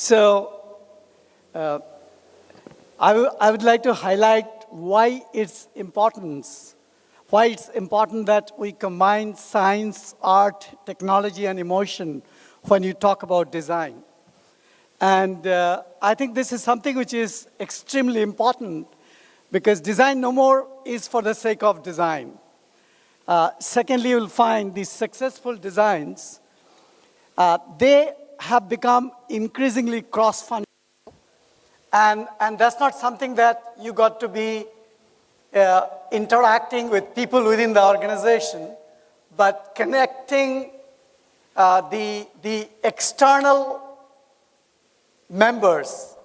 So I would like to highlight why it's important that we combine science, art, technology, and emotion when you talk about design. And I think this is something which is extremely important because design no more is for the sake of design. Secondly, you'll find these successful designs, they have become increasingly cross-functional. And that's not something that you got to be interacting with people within the organization, but connecting the external members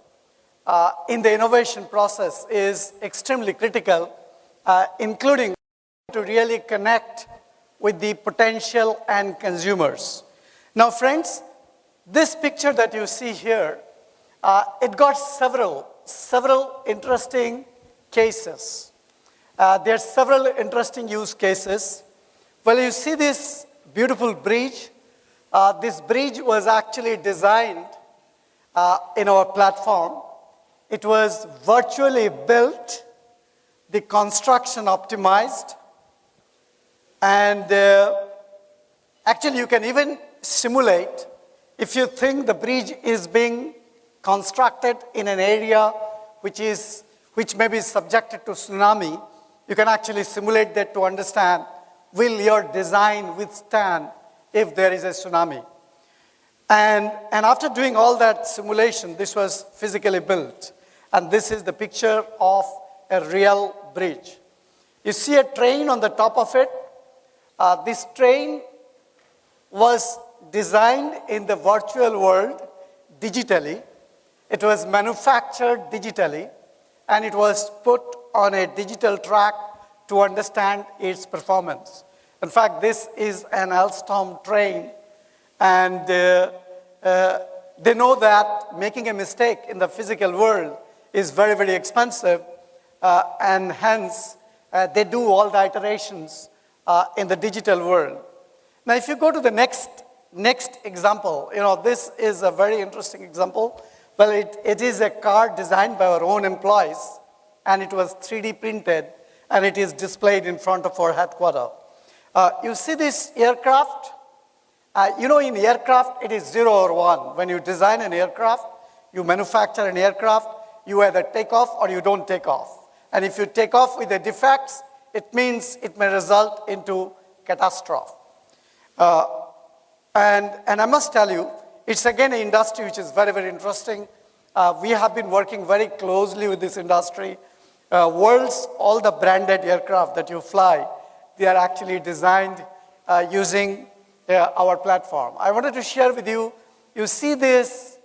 in the innovation process is extremely critical, including to really connect with the potential and consumers. Now, friends, this picture that you see here, it got several interesting cases. There are several interesting use cases. Well, you see this beautiful bridge. This bridge was actually designed in our platform. It was virtually built, the construction optimized, and actually you can even simulate if you think the bridge is being constructed in an area which may be subjected to tsunami. You can actually simulate that to understand, will your design withstand if there is a tsunami? And after doing all that simulation, this was physically built. And this is the picture of a real bridge. You see a train on the top of it. This train was designed in the virtual world digitally. It was manufactured digitally, and it was put on a digital track to understand its performance. In fact, this is an Alstom train, and they know that making a mistake in the physical world is very, very expensive, and hence they do all the iterations in the digital world. Now, if you go to the next example, this is a very interesting example. Well, it is a car designed by our own employees, and it was 3D printed, and it is displayed in front of our headquarters. You see this aircraft? In aircraft, it is 0 or 1. When you design an aircraft, you manufacture an aircraft, you either take off or you don't take off. And if you take off with the defects, it means it may result into catastrophe. And I must tell you, it's again an industry which is very, very interesting. We have been working very closely with this industry. All the branded aircraft that you fly, they are actually designed using our platform. I wanted to share with you, you see these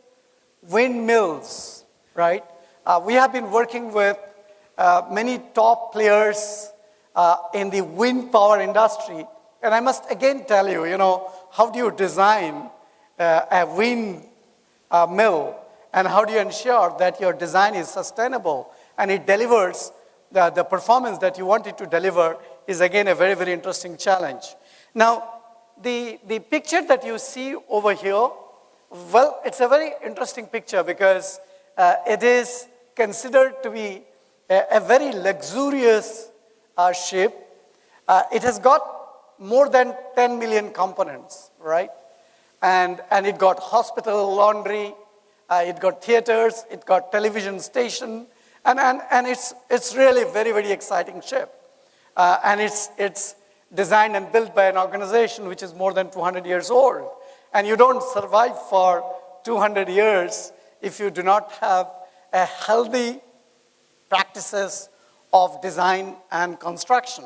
windmills, right? We have been working with many top players in the wind power industry. And I must again tell you, how do you design a wind mill, and how do you ensure that your design is sustainable and it delivers the performance that you want it to deliver is again a very, very interesting challenge. Now, the picture that you see over here, well, it's a very interesting picture because it is considered to be a very luxurious ship. It has got more than 10 million components, right? And it got hospital, laundry, it got theaters, it got television station, and it's really a very, very exciting ship. And it's designed and built by an organization which is more than 200 years old. And you don't survive for 200 years if you do not have a healthy practices of design and construction.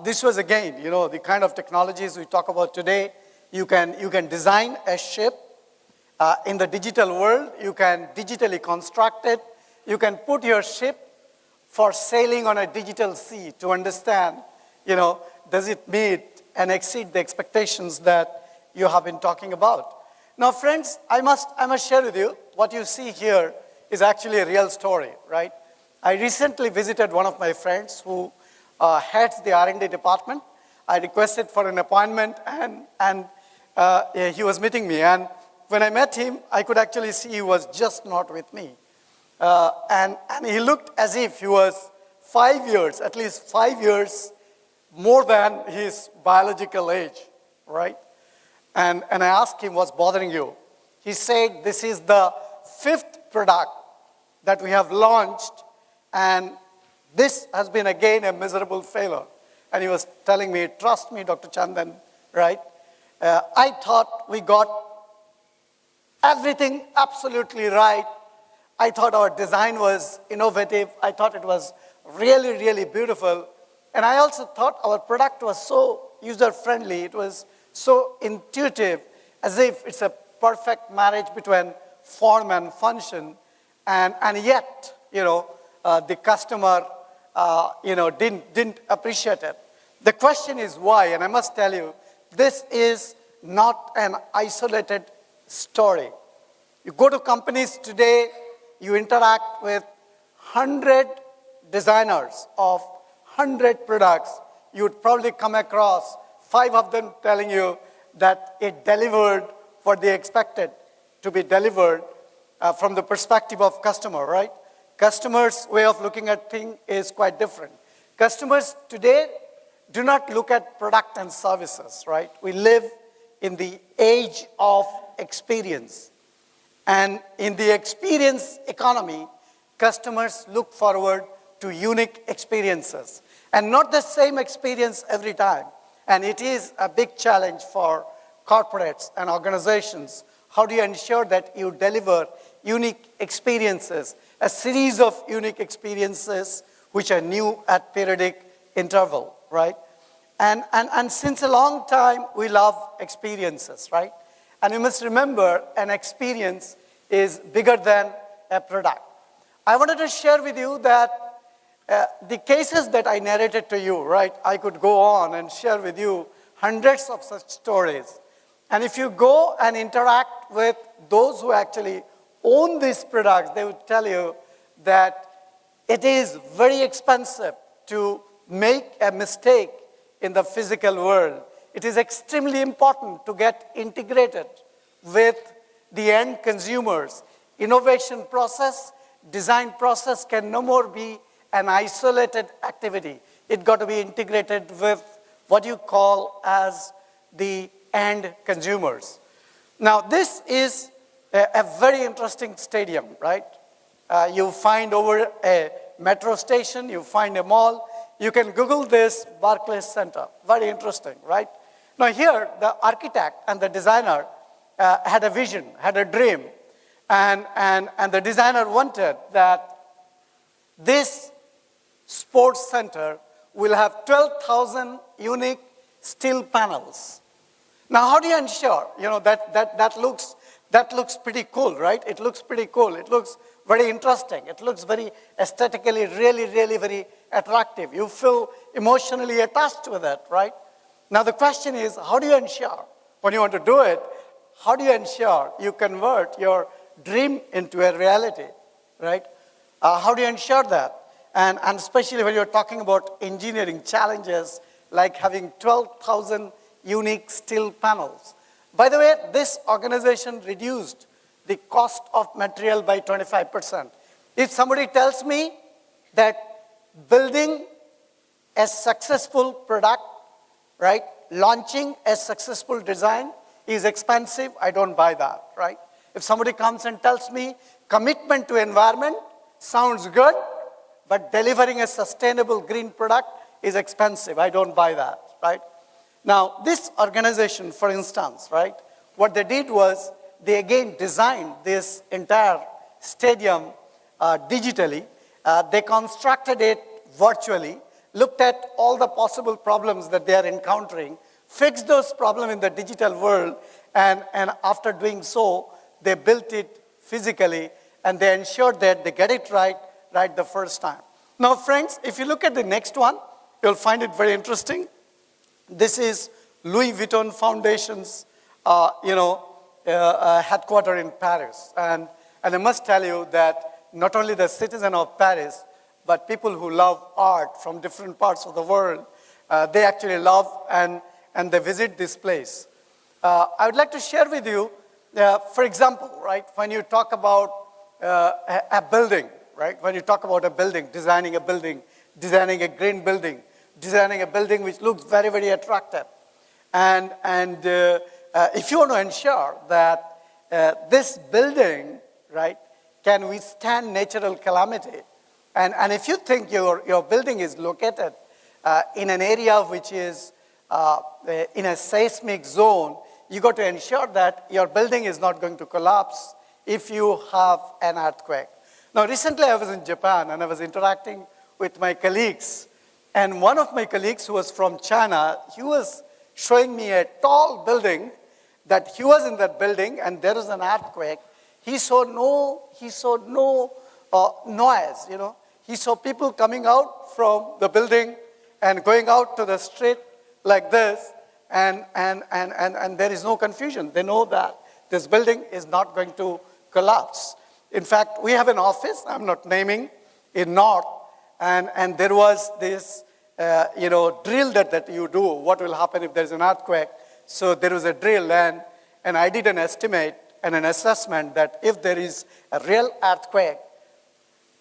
This was again, the kind of technologies we talk about today. You can design a ship in the digital world. You can digitally construct it. You can put your ship for sailing on a digital sea to understand, does it meet and exceed the expectations that you have been talking about. Now, friends, I must share with you what you see here is actually a real story, right? I recently visited one of my friends who heads the R&D department. I requested for an appointment, and he was meeting me. And when I met him, I could actually see he was just not with me. And he looked as if he was 5 years, at least 5 years, more than his biological age, right? And I asked him, what's bothering you? He said, this is the 5th product that we have launched, and this has been again a miserable failure. And he was telling me, trust me, Dr. Chandan, right? I thought we got everything absolutely right. I thought our design was innovative. I thought it was really, really beautiful. And I also thought our product was so user-friendly. It was so intuitive, as if it's a perfect marriage between form and function. And yet, the customer, didn't appreciate it. The question is why, and I must tell you, this is not an isolated story. You go to companies today, you interact with 100 designers of 100 products, you would probably come across 5 of them telling you that it delivered what they expected to be delivered from the perspective of customer, right? Customers' way of looking at things is quite different. Customers today do not look at product and services, right? We live in the age of experience. And in the experience economy, customers look forward to unique experiences. And not the same experience every time. And it is a big challenge for corporates and organizations. How do you ensure that you deliver unique experiences, a series of unique experiences which are new at periodic interval, right? And since a long time, we love experiences, right? And you must remember, an experience is bigger than a product. I wanted to share with you that the cases that I narrated to you, right? I could go on and share with you hundreds of such stories. And if you go and interact with those who actually own these products, they would tell you that it is very expensive to make a mistake in the physical world. It is extremely important to get integrated with the end consumers. Innovation process, design process can no more be an isolated activity. It got to be integrated with what you call as the end consumers. Now, this is a very interesting stadium, right? You find over a metro station, you find a mall. You can Google this Barclays Center. Very interesting, right? Now here, the architect and the designer had a vision, had a dream. And the designer wanted that this sports center will have 12,000 unique steel panels. Now, how do you ensure, that looks pretty cool, right? It looks pretty cool. It looks very interesting. It looks very aesthetically, really, really very attractive. You feel emotionally attached with it, right? Now, the question is, how do you ensure, when you want to do it, how do you ensure you convert your dream into a reality, right? How do you ensure that? And especially when you're talking about engineering challenges, like having 12,000 unique steel panels. By the way, this organization reduced the cost of material by 25%. If somebody tells me that building a successful product, right, launching a successful design is expensive, I don't buy that, right? If somebody comes and tells me commitment to environment sounds good, but delivering a sustainable green product is expensive, I don't buy that, right? Now, this organization, for instance, right, what they did was they again designed this entire stadium digitally. They constructed it virtually, looked at all the possible problems that they are encountering, fixed those problems in the digital world, and after doing so, they built it physically, and they ensured that they get it right the first time. Now, friends, if you look at the next one, you'll find it very interesting. This is Louis Vuitton Foundation's, headquarters in Paris. And I must tell you that not only the citizens of Paris, but people who love art from different parts of the world, they actually love and they visit this place. I would like to share with you For example, right, when you talk about a building, right, when you talk about a building, designing a green building, designing a building which looks very, very attractive. And if you want to ensure that this building, right, can withstand natural calamity, and if you think your building is located in an area which is in a seismic zone, you got to ensure that your building is not going to collapse if you have an earthquake. Now, recently I was in Japan and I was interacting with my colleagues. And one of my colleagues who was from China, he was showing me a tall building that he was in that building and there was an earthquake. He saw no noise, you know. He saw people coming out from the building and going out to the street like this, and there is no confusion. They know that this building is not going to collapse. In fact, we have an office, I'm not naming, in North, and there was this drill that you do, what will happen if there's an earthquake. So there was a drill, and I did an estimate and an assessment that if there is a real earthquake,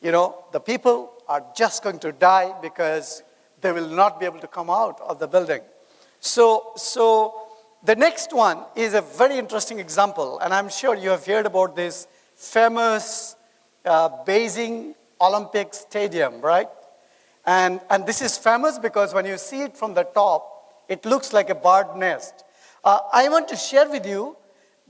the people are just going to die because they will not be able to come out of the building. So the next one is a very interesting example, and I'm sure you have heard about this famous Beijing Olympic Stadium, right? And this is famous because when you see it from the top, it looks like a bird nest. I want to share with you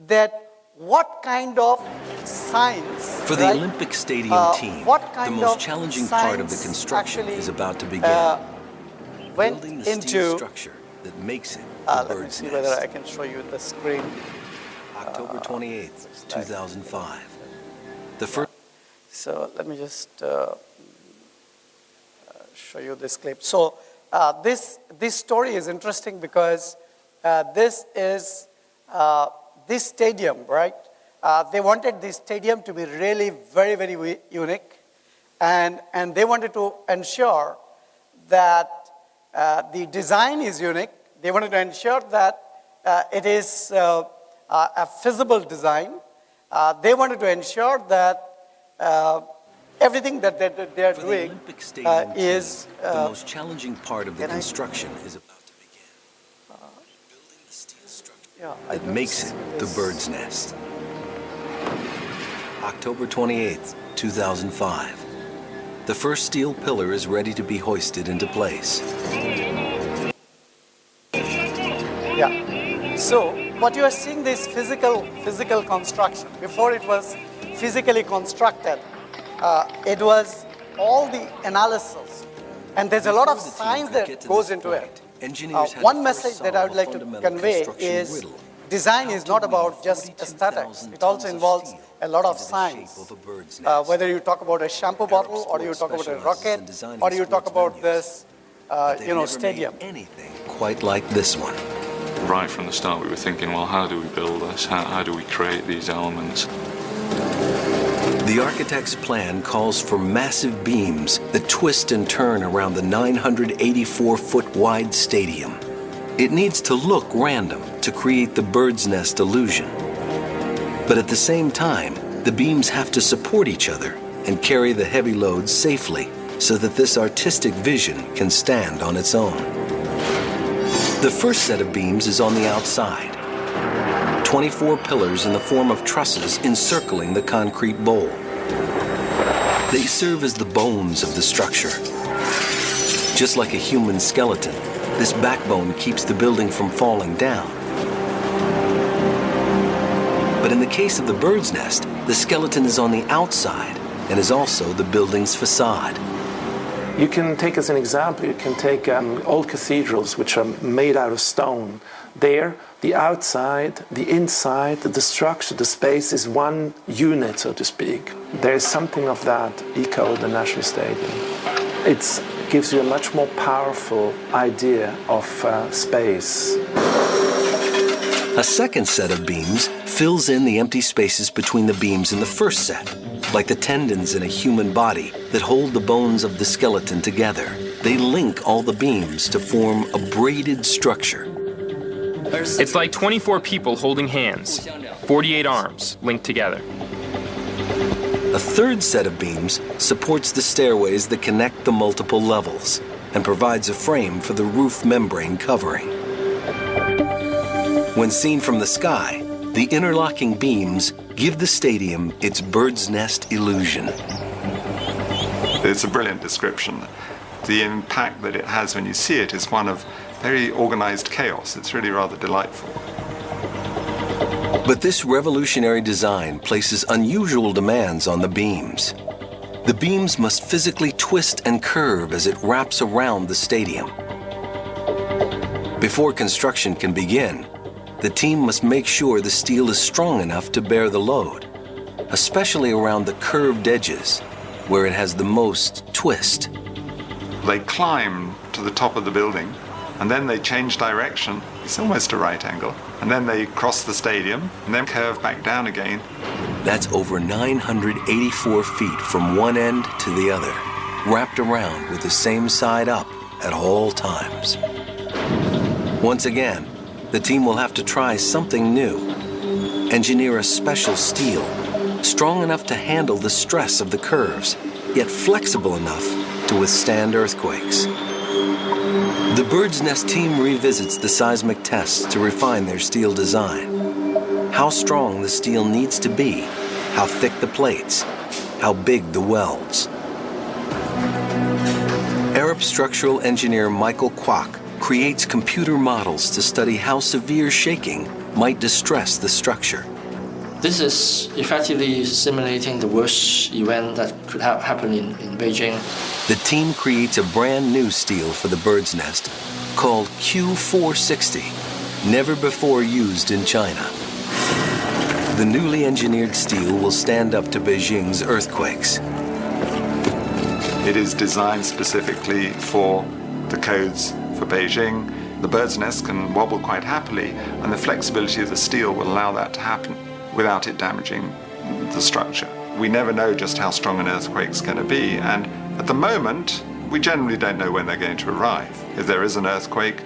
that what kind of science... For the Olympic Stadium team, the most challenging part of the construction is about to begin. Building the steel structure that makes it the bird's nest. Let me see whether I can show you the screen. October 28th, 2005. The first... So let me just show you this clip. So this story is interesting because this is this stadium, right? They wanted this stadium to be really very, very unique, and they wanted to ensure that the design is unique. They wanted to ensure that it is a feasible design. They wanted to ensure that everything that they are doing is... the most challenging part of the construction is about to begin. Building the steel structure that makes it the bird's nest. October 28th, 2005. The first steel pillar is ready to be hoisted into place. Yeah. So what you are seeing, this physical construction. Before it was physically constructed, it was all the analysis, and there's a lot of science that goes into it. One message that I would like to convey is design is not about just aesthetics. It also involves a lot of science. Whether you talk about a shampoo bottle, or you talk about a rocket, or you talk about this, stadium. Anything quite like this one. Right from the start, we were thinking, well, how do we build this? How do we create these elements? The architect's plan calls for massive beams that twist and turn around the 984-foot wide stadium. It needs to look random to create the bird's nest illusion. But at the same time, the beams have to support each other and carry the heavy loads safely so that this artistic vision can stand on its own. The first set of beams is on the outside. 24 pillars in the form of trusses encircling the concrete bowl. They serve as the bones of the structure. Just like a human skeleton, this backbone keeps the building from falling down. But in the case of the bird's nest, the skeleton is on the outside and is also the building's facade. You can take as an example, you can take old cathedrals which are made out of stone. There, the outside, the inside, the structure, the space is one unit, so to speak. There is something of that echo at the National Stadium. It gives you a much more powerful idea of space. A second set of beams fills in the empty spaces between the beams in the first set, like the tendons in a human body that hold the bones of the skeleton together. They link all the beams to form a braided structure. It's like 24 people holding hands, 48 arms linked together. A third set of beams supports the stairways that connect the multiple levels and provides a frame for the roof membrane covering. When seen from the sky, the interlocking beams give the stadium its bird's nest illusion. It's a brilliant description. The impact that it has when you see it is one of very organized chaos. It's really rather delightful. But this revolutionary design places unusual demands on the beams. The beams must physically twist and curve as it wraps around the stadium. Before construction can begin, the team must make sure the steel is strong enough to bear the load, especially around the curved edges, where it has the most twist. They climb to the top of the building, and then they change direction. It's almost a right angle. And then they cross the stadium, and then curve back down again. That's over 984 feet from one end to the other, wrapped around with the same side up at all times. Once again, the team will have to try something new. Engineer a special steel, strong enough to handle the stress of the curves, yet flexible enough to withstand earthquakes. The Bird's Nest team revisits the seismic tests to refine their steel design. How strong the steel needs to be, how thick the plates, how big the welds. Arab structural engineer Michael Kwok creates computer models to study how severe shaking might distress the structure. This is effectively simulating the worst event that could happen in Beijing. The team creates a brand new steel for the Bird's Nest called Q460, never before used in China. The newly engineered steel will stand up to Beijing's earthquakes. It is designed specifically for the codes for Beijing. The Bird's Nest can wobble quite happily, and the flexibility of the steel will allow that to happen without it damaging the structure. We never know just how strong an earthquake's going to be, and at the moment, we generally don't know when they're going to arrive. If there is an earthquake,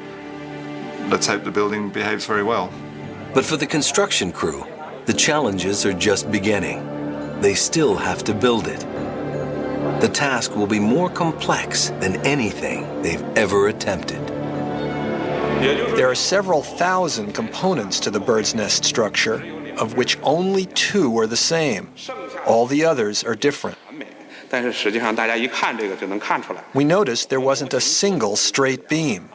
let's hope the building behaves very well. But for the construction crew, the challenges are just beginning. They still have to build it. The task will be more complex than anything they've ever attempted. There are several thousand components to the Bird's Nest structure, of which only 2 are the same. All the others are different. We noticed there wasn't a single straight beam.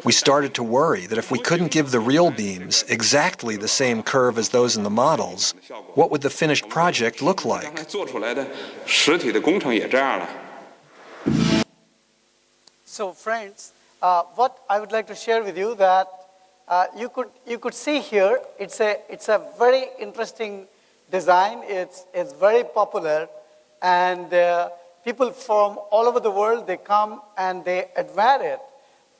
We started to worry that if we couldn't give the real beams exactly the same curve as those in the models, what would the finished project look like? So friends, what I would like to share with you that you could see here, it's a very interesting design. It's very popular, and people from all over the world, they come and they admire it.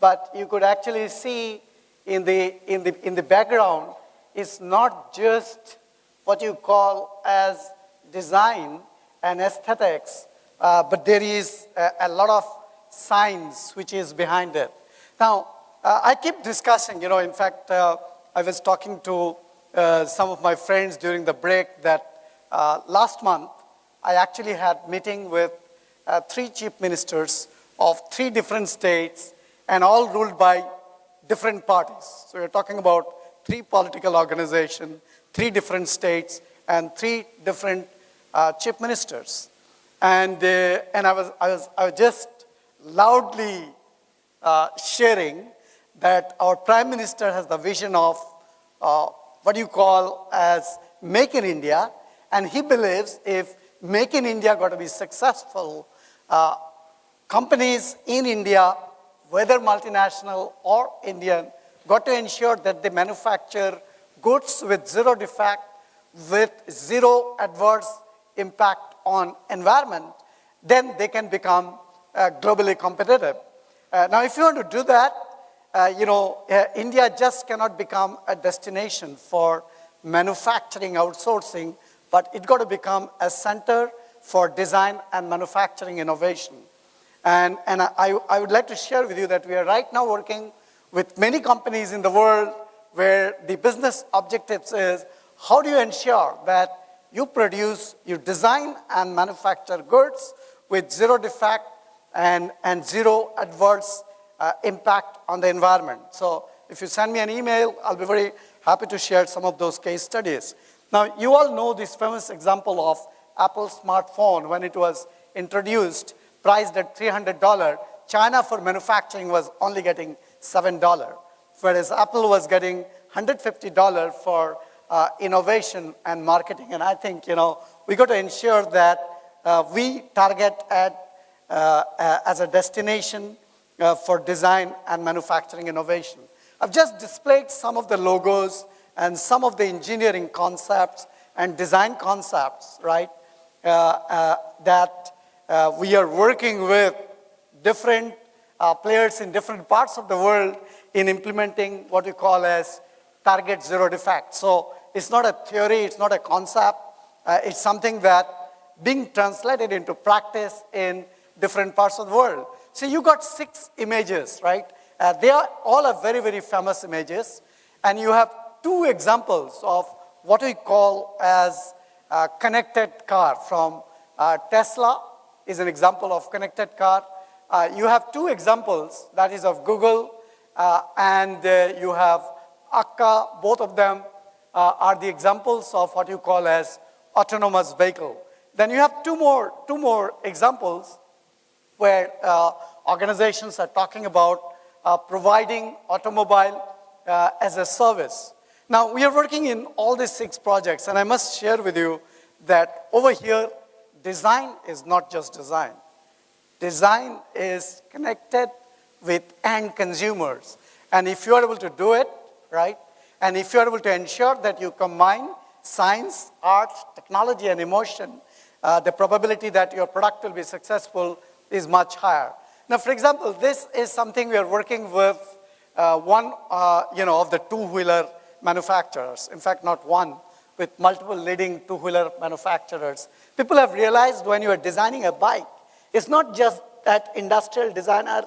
But you could actually see in the background, it's not just what you call as design and aesthetics, but there is a lot of science which is behind it. Now, I keep discussing, in fact, I was talking to some of my friends during the break that last month, I actually had meeting with 3 chief ministers of 3 different states and all ruled by different parties. So we're talking about 3 political organizations, 3 different states, and 3 different chief ministers. And I was just loudly sharing that our Prime Minister has the vision of what you call as Make in India, and he believes if Make in India got to be successful, companies in India, whether multinational or Indian, got to ensure that they manufacture goods with 0 defect, with 0 adverse impact on environment, then they can become globally competitive. Now, if you want to do that, India just cannot become a destination for manufacturing outsourcing, but it got to become a center for design and manufacturing innovation. And I would like to share with you that we are right now working with many companies in the world where the business objectives is how do you ensure that you produce, you design and manufacture goods with zero defect and zero adverse impact on the environment. So if you send me an email, I'll be very happy to share some of those case studies. Now, you all know this famous example of Apple smartphone when it was introduced, priced at $300. China for manufacturing was only getting $7, whereas Apple was getting $150 for innovation and marketing. And I think, we got to ensure that we target as a destination for design and manufacturing innovation. I've just displayed some of the logos and some of the engineering concepts and design concepts, right, that we are working with different players in different parts of the world in implementing what we call as target zero defect. So it's not a theory, it's not a concept, it's something that being translated into practice in different parts of the world. So you got 6 images, right? They are all are very, very famous images. And you have 2 examples of what we call as a connected car from Tesla is an example of connected car. You have 2 examples, that is of Google and you have Akka. Both of them are the examples of what you call as autonomous vehicle. Then you have two more examples where organizations are talking about providing automobile as a service. Now, we are working in all these 6 projects, and I must share with you that over here, design is not just design. Design is connected with end consumers. And if you are able to do it, right, and if you are able to ensure that you combine science, art, technology, and emotion, the probability that your product will be successful is much higher. Now, for example, this is something we are working with one of the two-wheeler manufacturers. In fact, not one, with multiple leading two-wheeler manufacturers. People have realized when you are designing a bike, it's not just that industrial designer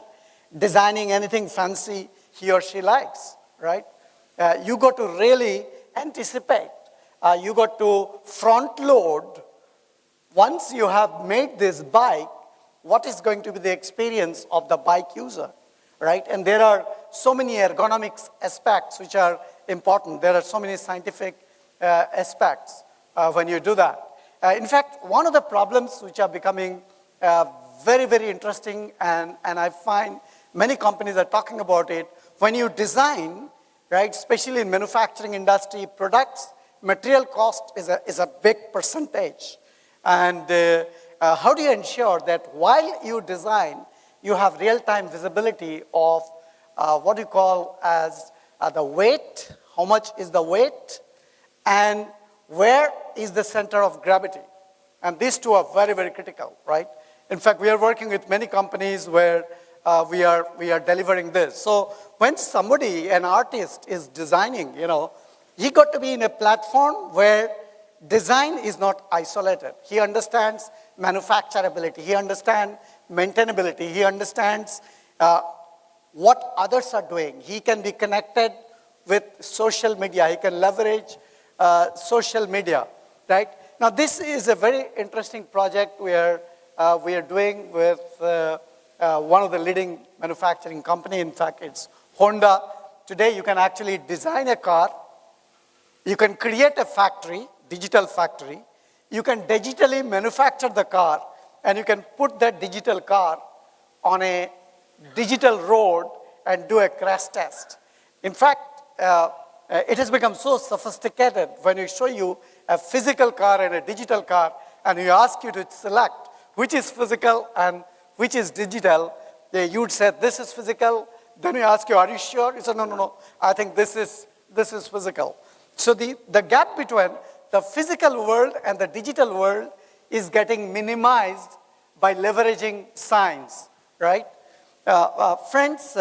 designing anything fancy he or she likes, right? You got to really anticipate. You got to front load. Once you have made this bike, what is going to be the experience of the bike user, right? And there are so many ergonomics aspects which are important. There are so many scientific aspects when you do that. In fact, one of the problems which are becoming very, very interesting, and I find many companies are talking about it, when you design, right, especially in manufacturing industry, products, material cost is a big percentage. And how do you ensure that while you design, you have real-time visibility of what you call as the weight, how much is the weight, and where is the center of gravity? And these two are very, very critical, right? In fact, we are working with many companies where we are delivering this. So when somebody, an artist, is designing, he got to be in a platform where design is not isolated. He understands manufacturability. He understands maintainability. He understands what others are doing. He can be connected with social media. He can leverage social media, right? Now, this is a very interesting project where we are doing with one of the leading manufacturing company. In fact, it's Honda. Today, you can actually design a car. You can create a factory, digital factory. You can digitally manufacture the car, and you can put that digital car on a digital road and do a crash test. In fact, it has become so sophisticated when we show you a physical car and a digital car, and we ask you to select which is physical and which is digital. You would say, this is physical. Then we ask you, are you sure? You say, no, I think this is physical. So the gap between the physical world and the digital world is getting minimized by leveraging science, right? Friends,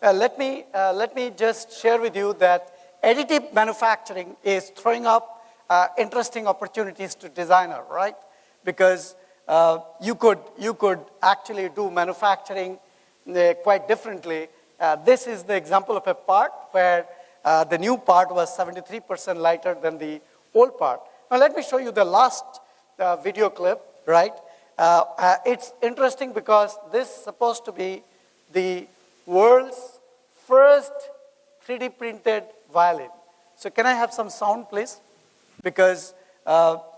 let me just share with you that additive manufacturing is throwing up interesting opportunities to designer, right? Because you could actually do manufacturing quite differently. This is the example of a part where the new part was 73% lighter than the old part. Now let me show you the last video clip, right? It's interesting because this is supposed to be the world's first 3D printed violin. So can I have some sound, please? Because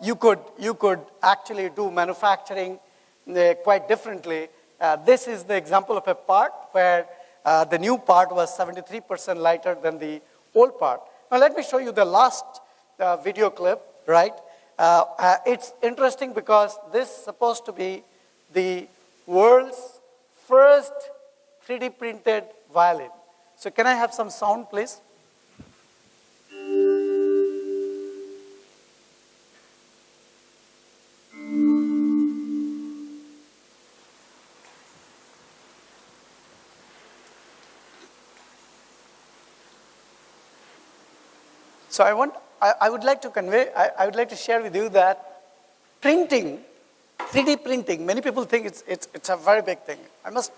you could actually do manufacturing quite differently. This is the example of a part where the new part was 73% lighter than the old part. Now let me show you the last video clip, right? It's interesting because this is supposed to be the world's first 3D printed violin. So can I have some sound, please? So I would like to convey, I would like to share with you that printing, 3D printing, many people think it's a very big thing. I must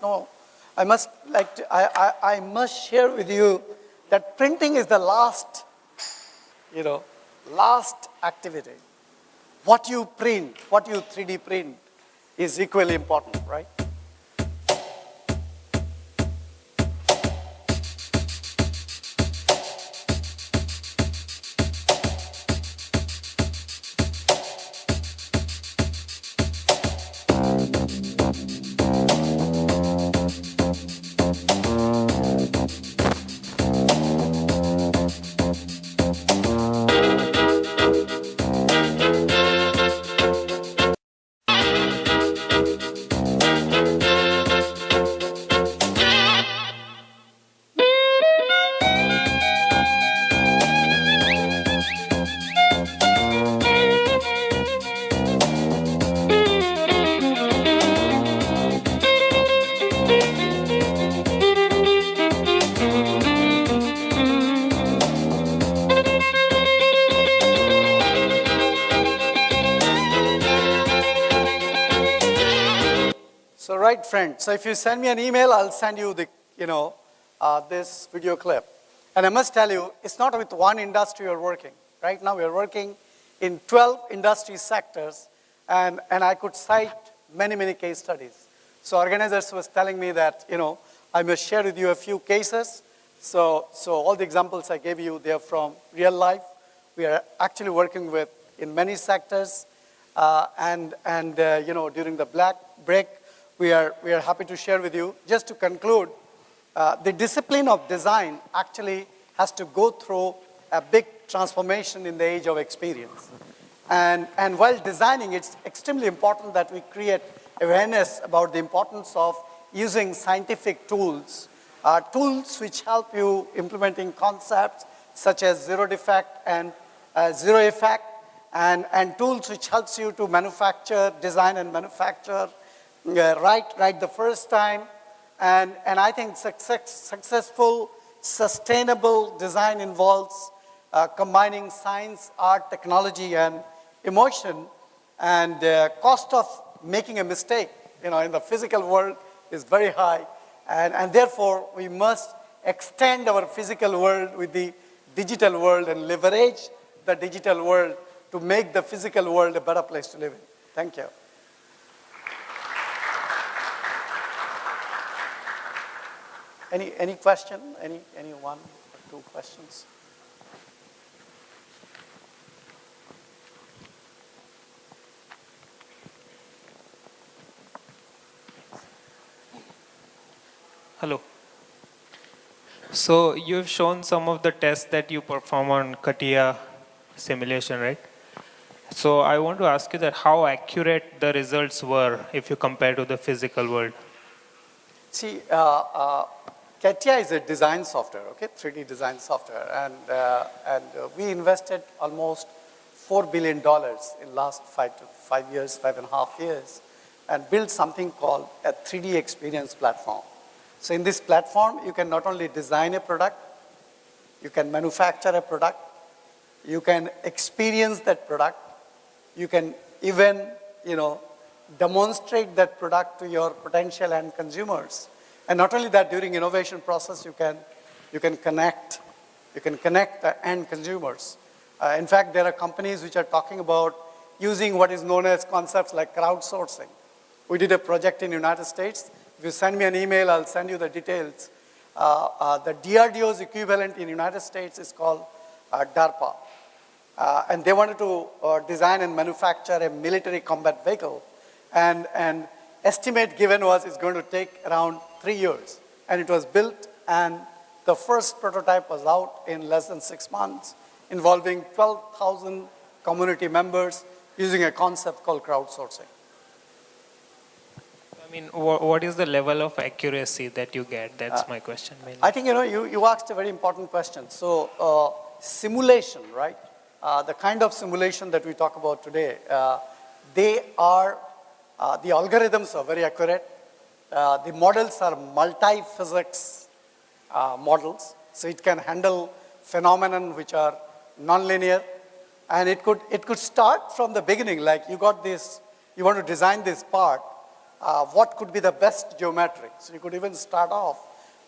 share with you that printing is the last activity. What you print, what you 3D print is equally important, right? Right, friend. So if you send me an email, I'll send you the, this video clip. And I must tell you, it's not with one industry we're working. Right now we're working in 12 industry sectors, and I could cite many, many case studies. So organizers was telling me that, I must share with you a few cases. So all the examples I gave you, they're from real life. We are actually working with in many sectors, during the black break, we are happy to share with you. Just to conclude, the discipline of design actually has to go through a big transformation in the age of experience. And while designing, it's extremely important that we create awareness about the importance of using scientific tools, tools which help you implementing concepts such as zero defect and zero effect, and tools which helps you to manufacture, design and manufacture right the first time. And I think successful, sustainable design involves combining science, art, technology, and emotion. And the cost of making a mistake, in the physical world is very high. And therefore, we must extend our physical world with the digital world and leverage the digital world to make the physical world a better place to live in. Thank you. Any question? Any one or two questions? Hello. So you've shown some of the tests that you perform on CATIA simulation, right? So I want to ask you that how accurate the results were if you compare to the physical world. See, CATIA is a design software, okay, 3D design software, and we invested almost $4 billion in last 5.5 years, and built something called a 3D experience platform. So in this platform, you can not only design a product, you can manufacture a product, you can experience that product, you can even, demonstrate that product to your potential end consumers. And not only that, during innovation process, you can connect, You can connect the end consumers. In fact, there are companies which are talking about using what is known as concepts like crowdsourcing. We did a project in the United States. If you send me an email, I'll send you the details. The DRDO's equivalent in the United States is called DARPA. And they wanted to design and manufacture a military combat vehicle. And estimate given was it's going to take around 3 years. And it was built, and the first prototype was out in less than 6 months, involving 12,000 community members using a concept called crowdsourcing. I mean, what is the level of accuracy that you get? That's my question mainly. I think, you asked a very important question. So simulation, right? The kind of simulation that we talk about today, the algorithms are very accurate. The models are multi-physics models. So it can handle phenomena which are nonlinear. And it could start from the beginning, like you got this, you want to design this part, what could be the best geometry? So you could even start off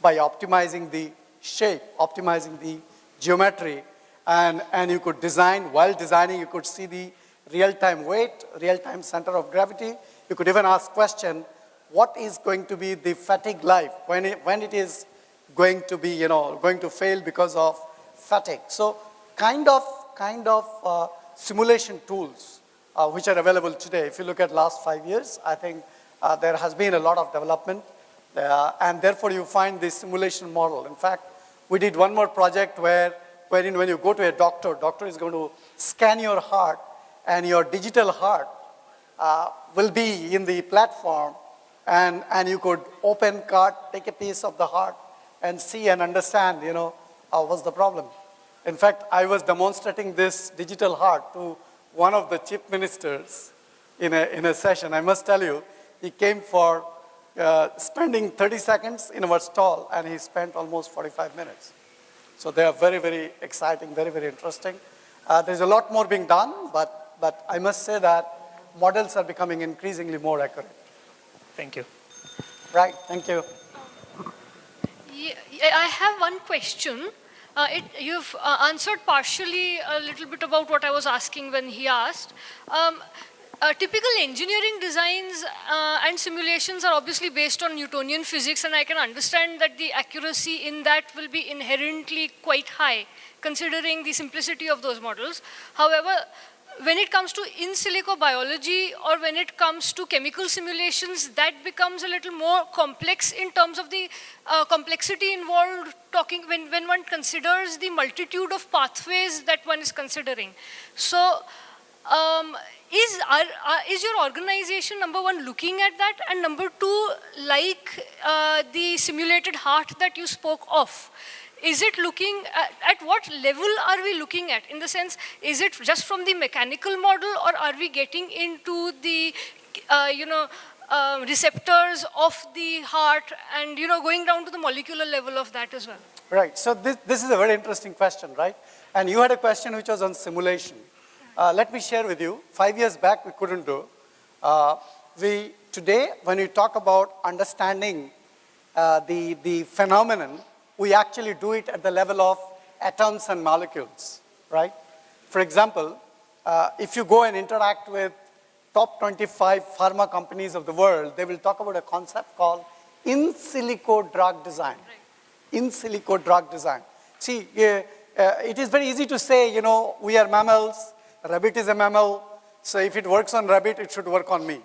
by optimizing the shape, optimizing the geometry, and you could design, while designing, you could see the real-time weight, real-time center of gravity. You could even ask question, what is going to be the fatigue life when it is going to be, going to fail because of fatigue. So kind of simulation tools which are available today. If you look at last 5 years, I think there has been a lot of development, and therefore you find this simulation model. In fact, we did one more project wherein when you go to a doctor is going to scan your heart, and your digital heart will be in the platform, and you could open cart, take a piece of the heart, and see and understand, what's the problem. In fact, I was demonstrating this digital heart to one of the chief ministers in a session. I must tell you, he came for spending 30 seconds in our stall, and he spent almost 45 minutes. So they are very, very exciting, very, very interesting. There's a lot more being done, but I must say that models are becoming increasingly more accurate. Thank you. Right, thank you. I have one question. You've answered partially a little bit about what I was asking when he asked. Typical engineering designs and simulations are obviously based on Newtonian physics, and I can understand that the accuracy in that will be inherently quite high, considering the simplicity of those models. However, when it comes to in silico biology, or when it comes to chemical simulations, that becomes a little more complex in terms of the complexity involved, when one considers the multitude of pathways that one is considering. So is your organization, number one, looking at that? And number two, like the simulated heart that you spoke of, is it looking at what level are we looking at? In the sense, is it just from the mechanical model, or are we getting into the, receptors of the heart and, going down to the molecular level of that as well? Right, so this is a very interesting question, right? And you had a question which was on simulation. Let me share with you, 5 years back we couldn't do. Today, when we talk about understanding the phenomenon, we actually do it at the level of atoms and molecules, right? For example, if you go and interact with top 25 pharma companies of the world, they will talk about a concept called in silico drug design. In silico drug design. See, it is very easy to say, we are mammals, rabbit is a mammal, so if it works on rabbit, it should work on me,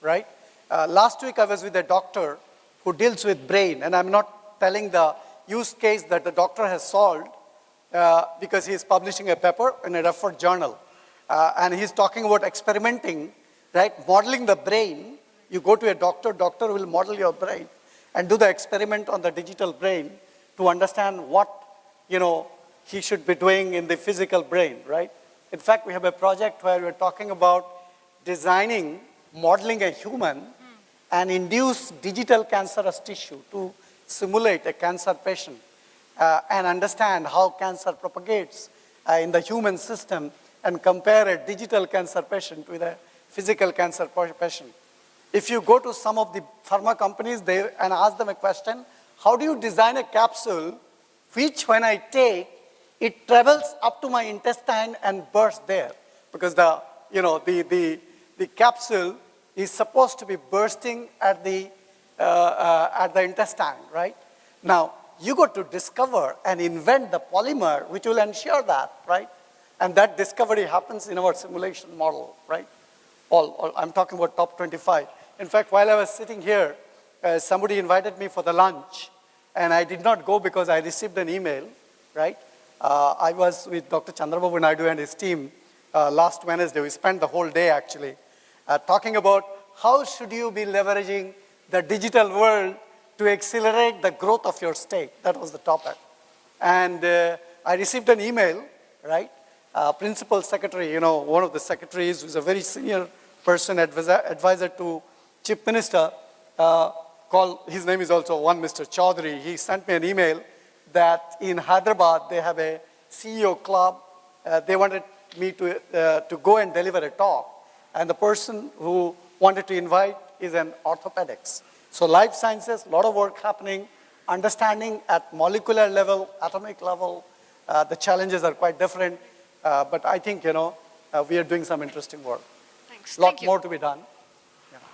right? Last week I was with a doctor who deals with brain, and I'm not telling the use case that the doctor has solved because he is publishing a paper in a referred journal. And he's talking about experimenting, right? Modeling the brain. You go to a doctor will model your brain and do the experiment on the digital brain to understand what, he should be doing in the physical brain, right? In fact, we have a project where we're talking about designing, modeling a human and induce digital cancerous tissue to simulate a cancer patient and understand how cancer propagates in the human system, and compare a digital cancer patient with a physical cancer patient. If you go to some of the pharma companies and ask them a question, how do you design a capsule which when I take, it travels up to my intestine and bursts there because the capsule is supposed to be bursting at the intestine, right? Now, you got to discover and invent the polymer which will ensure that, right? And that discovery happens in our simulation model, right? I'm talking about top 25. In fact, while I was sitting here, somebody invited me for the lunch, and I did not go because I received an email, right? I was with Dr. Chandrababu Naidu and his team last Wednesday. We spent the whole day, actually, talking about how should you be leveraging the digital world to accelerate the growth of your state. That was the topic. And I received an email, right? Principal secretary, one of the secretaries who's a very senior person, advisor to Chief Minister, his name is also one Mr. Chowdhury. He sent me an email that in Hyderabad they have a CEO club. They wanted me to go and deliver a talk. And the person who wanted to invite is an orthopedics. So life sciences, a lot of work happening, understanding at molecular level, atomic level. The challenges are quite different. But I think, we are doing some interesting work. Thanks. A lot more to be done.